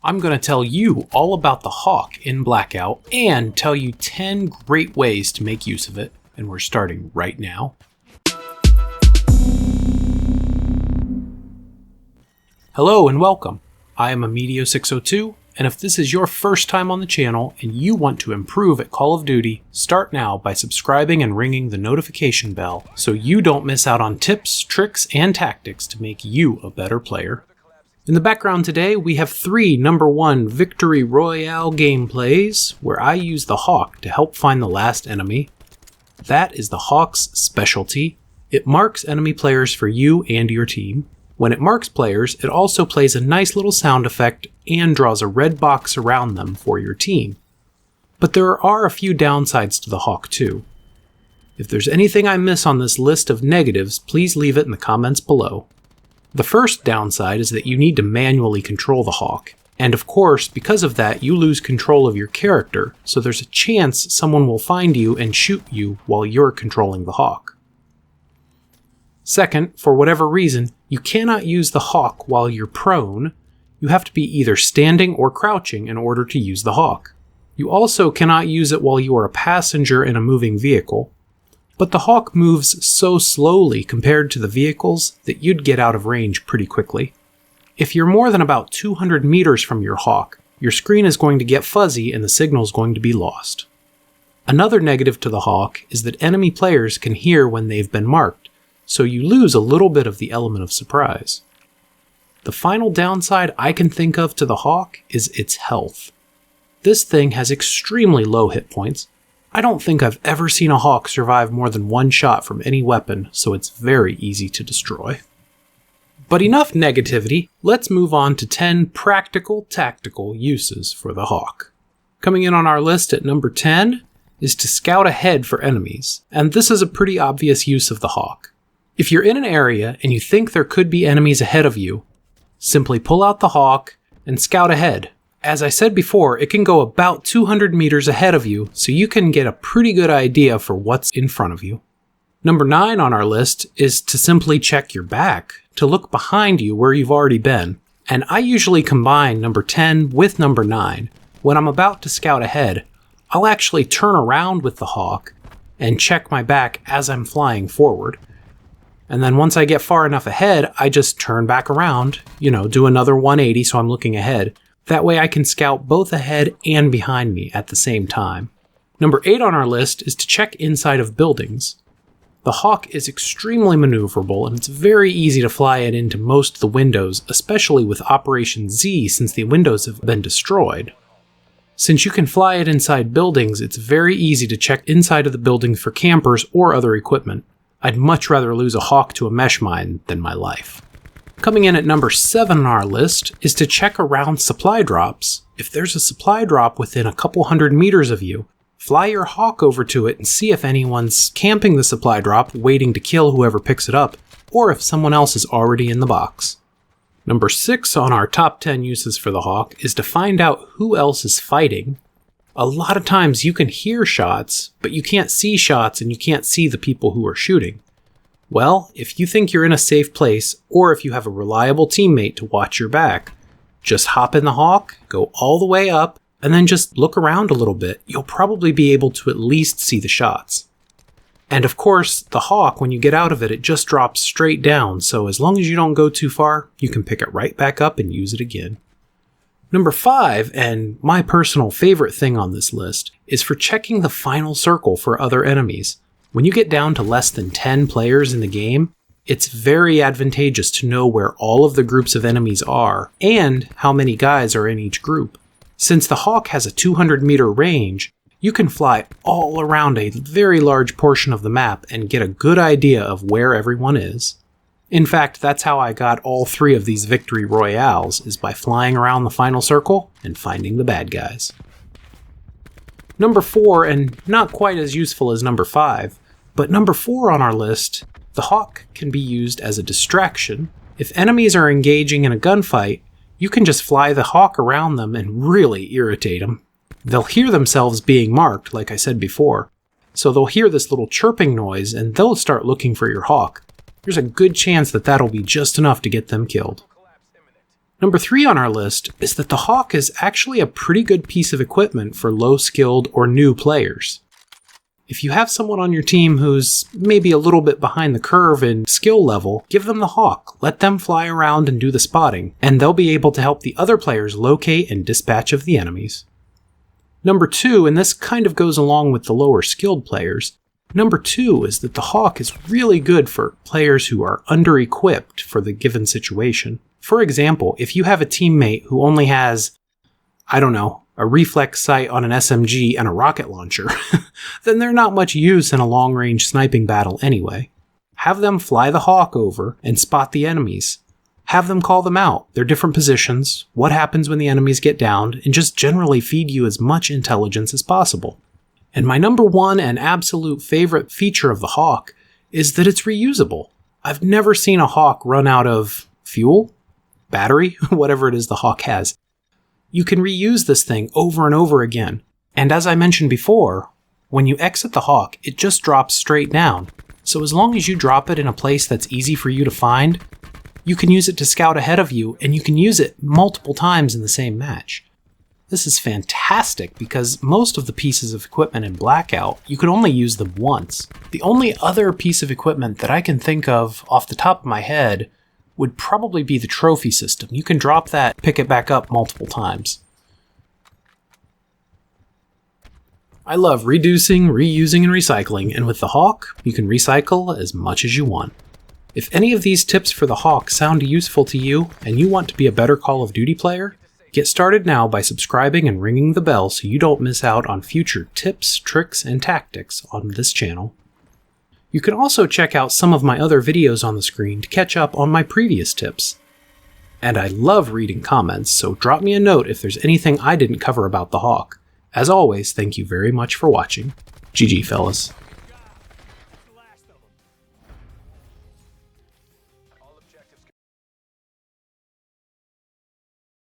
I'm going to tell you all about the Hawk in Blackout and tell you 10 great ways to make use of it, and we're starting right now. Hello and welcome. I am Amedeo602, and if this is your first time on the channel and you want to improve at Call of Duty, start now by subscribing and ringing the notification bell so you don't miss out on tips, tricks, and tactics to make you a better player. In the background today, we have 3 number 1 Victory Royale gameplays where I use the Hawk to help find the last enemy. That is the Hawk's specialty. It marks enemy players for you and your team. When it marks players, it also plays a nice little sound effect and draws a red box around them for your team. But there are a few downsides to the Hawk too. If there's anything I miss on this list of negatives, please leave it in the comments below. The first downside is that you need to manually control the Hawk, and of course, because of that, you lose control of your character, so there's a chance someone will find you and shoot you while you're controlling the Hawk. Second, for whatever reason, you cannot use the Hawk while you're prone. You have to be either standing or crouching in order to use the Hawk. You also cannot use it while you are a passenger in a moving vehicle. But the Hawk moves so slowly compared to the vehicles that you'd get out of range pretty quickly. If you're more than about 200 meters from your Hawk, your screen is going to get fuzzy and the signal is going to be lost. Another negative to the Hawk is that enemy players can hear when they've been marked, so you lose a little bit of the element of surprise. The final downside I can think of to the Hawk is its health. This thing has extremely low hit points. I don't think I've ever seen a Hawk survive more than one shot from any weapon, so it's very easy to destroy. But enough negativity, let's move on to 10 practical tactical uses for the Hawk. Coming in on our list at number 10 is to scout ahead for enemies, and this is a pretty obvious use of the Hawk. If you're in an area and you think there could be enemies ahead of you, simply pull out the Hawk and scout ahead. As I said before, it can go about 200 meters ahead of you, so you can get a pretty good idea for what's in front of you. Number 9 on our list is to simply check your back, to look behind you where you've already been. And I usually combine number 10 with number 9. When I'm about to scout ahead, I'll actually turn around with the Hawk and check my back as I'm flying forward. And then once I get far enough ahead, I just turn back around, do another 180 so I'm looking ahead. That way I can scout both ahead and behind me at the same time. Number 8 on our list is to check inside of buildings. The Hawk is extremely maneuverable and it's very easy to fly it into most of the windows, especially with Operation Z since the windows have been destroyed. Since you can fly it inside buildings, it's very easy to check inside of the buildings for campers or other equipment. I'd much rather lose a Hawk to a mesh mine than my life. Coming in at number 7 on our list is to check around supply drops. If there's a supply drop within a couple hundred meters of you, fly your Hawk over to it and see if anyone's camping the supply drop waiting to kill whoever picks it up, or if someone else is already in the box. Number 6 on our top 10 uses for the Hawk is to find out who else is fighting. A lot of times you can hear shots, but you can't see shots and you can't see the people who are shooting. Well, if you think you're in a safe place, or if you have a reliable teammate to watch your back, just hop in the Hawk, go all the way up, and then just look around a little bit. You'll probably be able to at least see the shots. And of course, the Hawk, when you get out of it, it just drops straight down, so as long as you don't go too far, you can pick it right back up and use it again. Number 5, and my personal favorite thing on this list, is for checking the final circle for other enemies. When you get down to less than 10 players in the game, it's very advantageous to know where all of the groups of enemies are and how many guys are in each group. Since the Hawk has a 200 meter range, you can fly all around a very large portion of the map and get a good idea of where everyone is. In fact, that's how I got all 3 of these Victory Royales, is by flying around the final circle and finding the bad guys. Number 4, and not quite as useful as number 5, but number 4 on our list, the Hawk can be used as a distraction. If enemies are engaging in a gunfight, you can just fly the Hawk around them and really irritate them. They'll hear themselves being marked, like I said before, so they'll hear this little chirping noise and they'll start looking for your Hawk. There's a good chance that that'll be just enough to get them killed. Number 3 on our list is that the Hawk is actually a pretty good piece of equipment for low-skilled or new players. If you have someone on your team who's maybe a little bit behind the curve in skill level, give them the Hawk, let them fly around and do the spotting, and they'll be able to help the other players locate and dispatch of the enemies. Number 2, and this kind of goes along with the lower skilled players, number 2 is that the Hawk is really good for players who are under-equipped for the given situation. For example, if you have a teammate who only has, a reflex sight on an SMG and a rocket launcher, then they're not much use in a long-range sniping battle anyway. Have them fly the Hawk over and spot the enemies. Have them call them out, their different positions, what happens when the enemies get downed, and just generally feed you as much intelligence as possible. And my number 1 and absolute favorite feature of the Hawk is that it's reusable. I've never seen a Hawk run out of fuel, battery, whatever it is the Hawk has. You can reuse this thing over and over again. And as I mentioned before, when you exit the Hawk, it just drops straight down. So as long as you drop it in a place that's easy for you to find, you can use it to scout ahead of you, and you can use it multiple times in the same match. This is fantastic because most of the pieces of equipment in Blackout, you can only use them once. The only other piece of equipment that I can think of off the top of my head would probably be the trophy system. You can drop that, pick it back up multiple times. I love reducing, reusing, and recycling, and with the Hawk, you can recycle as much as you want. If any of these tips for the Hawk sound useful to you, and you want to be a better Call of Duty player, get started now by subscribing and ringing the bell so you don't miss out on future tips, tricks, and tactics on this channel. You can also check out some of my other videos on the screen to catch up on my previous tips. And I love reading comments, so drop me a note if there's anything I didn't cover about the Hawk. As always, thank you very much for watching. GG, fellas.